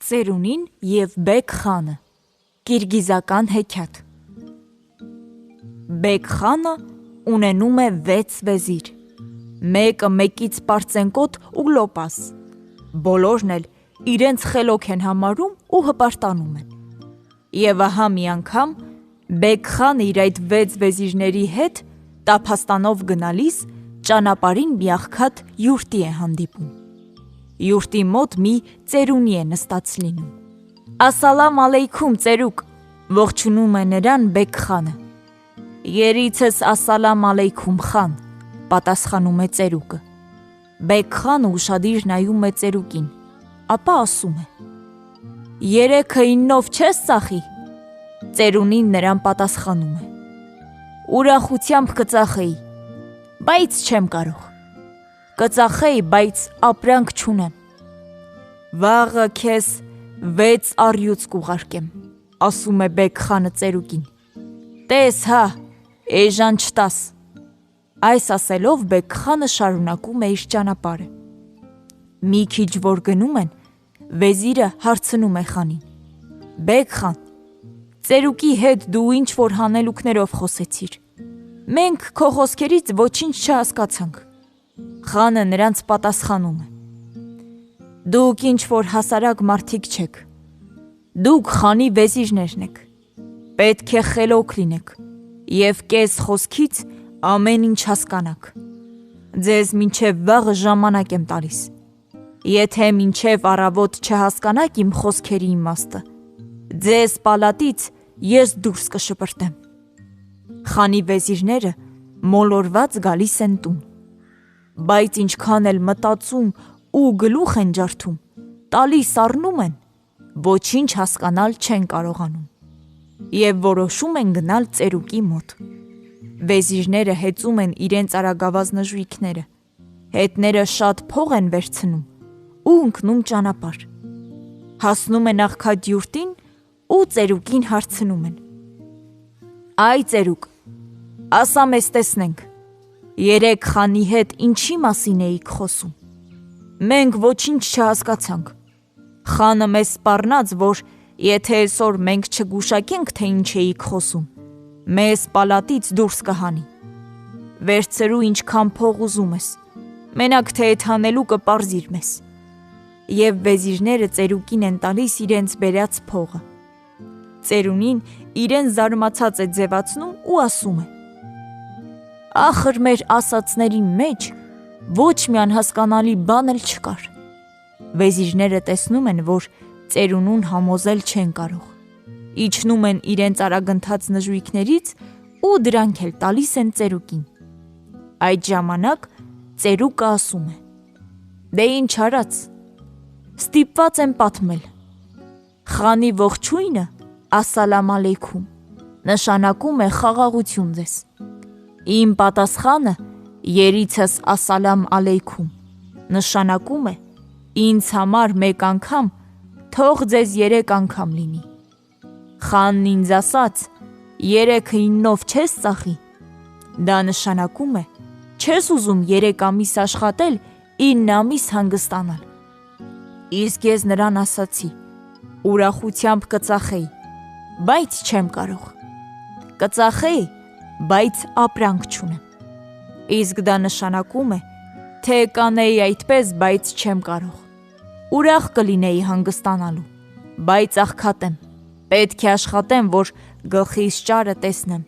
Ծերունին և Բեկ խանը, կիրգիզական հեքիաթ։ Բեկ խանը ունենում է 6 վեզիր, մեկը մեկից պարծենկոտ ու լոպաս, բոլորն էլ իրենց խելոք են համարում ու հպարտանում են։ Եվ ահա մի անգամ Բեկ խանը իր այդ 6 վեզիրների հետ տափաստանով գնալիս ճանապարհին մի աղքատ յուրտի է հանդիպում։ Յուրտի մոտ մի ծերունի է նստած լինում։ «Ասալամ ալեյքում, ծերուկ», ողջունում է նրան Բեկ խանը։ «Երիցս ասալամ ալեյքում, խան», պատասխանում է ծերուկը։ Բեկ խանը ուշադիր նայում է ծերուկին, ապա ասում է. «Երեքը 9-ով չես ծախի»։ Ծերունին նրան պատասխանում է. «Ուրախությամբ կծախեի, բայց չեմ կարող։ Կծախեի, բայց ապրանք չունեմ»։ «Վաղը քեզ 6 առյուծ կուղարկեմ», ասում է Բեկ խանը ծերուկին։ «Տես հա, էժան չտաս»։ Այս ասելով Բեկ խանը շարունակում է իր ճանապարհը։ Մի քիչ որ գնում են, վեզիրը հարցնում է խանին. «Բեկ խան, ծերուկի հետ դու ինչ-որ հանելուկներով խոսեցիր։ Մենք քո խոսքերից ոչինչ չհասկացանք»։ Խանը նրանց պատասխանում է. «Դուք ինչ-որ հասարակ մարդիկ չեք։ Դուք խանի վեզիրներն եք։ Պետք է խելոք լինեք և կես խոսքից ամեն ինչ հասկանաք։ Ձեզ մինչև վաղը ժամանակ եմ տալիս։ Եթե մինչև առավոտ չհասկանաք իմ խոսքերի իմաստը, ձեզ պալատից ես դուրս կշպրտեմ»։ Խանի վեզիրները մոլորված գալիս են տուն, բայց ինչքան էլ մտածում ու գլուխ են ջարդում, տալիս առնում են, ոչինչ հասկանալ չեն կարողանում և որոշում են գնալ ծերուկի մոտ։ Վեզիրները հեծում են իրենց արագավազ նժույգները, հետները շատ փող են վերցնում ու ընկնում ճանապարհ։ Հասնում են աղքատ յուրտին ու ծերուկին հարցնում են. «Այ ծերուկ, ասա մեզ տեսնենք, երեկ խանի հետ ինչի մասին էիք խոսում։ Մենք ոչինչ չհասկացանք։ Խանը մեզ սպառնաց, որ եթե այսօր մենք չգուշակենք, թե ինչ էիք խոսում, մեզ պալատից դուրս կհանի։ Վերցրու ինչքան փող ուզում ես, մենակ թե այդ հանելուկը պարզիր մեզ»։ Եվ վեզիրները ծերուկին են տալիս իրենց բերած փողը։ Ծերունին իրեն զարմացած է ձևացնում ու ասում է. «Ախր մեր ասածների մեջ ոչ մի անհասկանալի բան էլ չկար»։ Վեզիրները տեսնում են, որ ծերունուն համոզել չեն կարող, իջնում են իրենց արագընթաց նժույգներից ու դրանք էլ տալիս են ծերուկին։ Այդ ժամանակ ծերուկը ասում է. «Դե ինչ արած, ստիպված եմ պատմել։ Խանի ողջույնը, ասալամ ալեյքում, նշանակում է խաղաղություն ձեզ։ Իմ պատասխանը, երիցս ասալամ ալեյքում, նշանակում է ինձ համար մեկ անգամ, թող ձեզ 3 անգամ լինի։ Խանն ինձ ասաց, երեքը 9-ով չես ծախի, դա նշանակում է չես ուզում 3 ամիս աշխատել, 9 ամիս հանգստանալ։ Իսկ ես նրան ասացի, ուրախությամբ կծախեի, բայց չեմ կարող։ Կծախեի, բայց ապրանք չունեմ։ Իսկ դա նշանակում է, թե կանեի այդպես, բայց չեմ կարող։ Ուրախ կլինեի հանգստանալու, բայց աղքատ եմ, պետք է աշխատեմ, որ գլխիս ճարը տեսնեմ։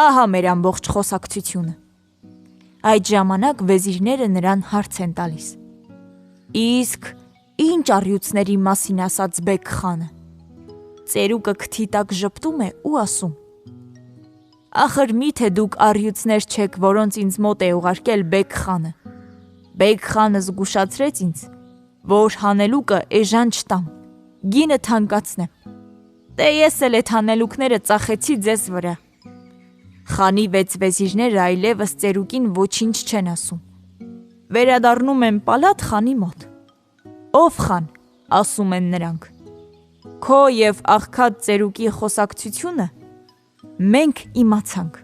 Ահա մեր ամբողջ խոսակցությունը»։ Այդ ժամանակ վեզիրները նրան հարց են տալիս. «Իսկ ինչ առյուծների մասին ասաց Բեկ խանը»։ Ծերուկը քթի տակ ժպտում է ու ասում. «Ախր միթե դուք առյուծներ չեք, որոնց ինձ մոտ է ուղարկել Բեկ խանը։ Բեկ խանը զգուշացրեց ինձ, որ հանելուկը էժան չտամ, գինը թանկացնեմ։ Դե ես էլ այդ հանելուկները ծախեցի ձեզ վրա»։ Խանի 6 վեզիրները այլևս ծերուկին ոչինչ չեն ասում։ Վերադառնում են պալատ խանի մոտ։ «Ով խան», ասում են նրանք, «քո և աղքատ ծերուկի խոսակցությունը մենք իմացանք»։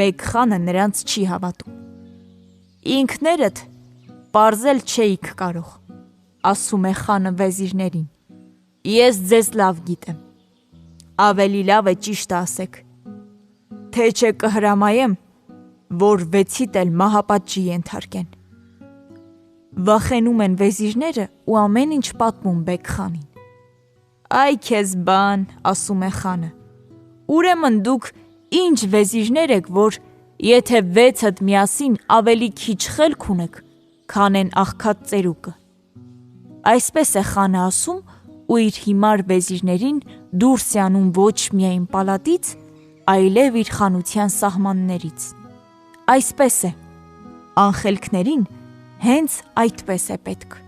Բեկ խանը նրանց չի հավատում։ «Ինքներդ պարզել չէիք կարող, ասում է խանը վեզիրներին։ Ես ձեզ լավ գիտեմ։ Ավելի լավ է ճիշտը ասեք, թե չէ կհրամայեմ, որ 6-իդ էլ մահապատժի ենթարկեն։ Վախենում են վեզիրները ու ամեն ինչ պատմում Բեկ խանին։ Այ քեզ բան, ասում է խանը, ուրեմն դուք ինչ վեզիրներ եք, որ եթե 6-դ միասին ավելի քիչ խելք ունեք, քան են աղքատ ծերուկը։ Այսպես է խանը ասում ու իր հիմար վեզիրներին դուրս է անում ոչ միայն պալատից, այլև իր խանության սահմաններից։ Այսպես է, անխելքներին հենց այդպես է պետք։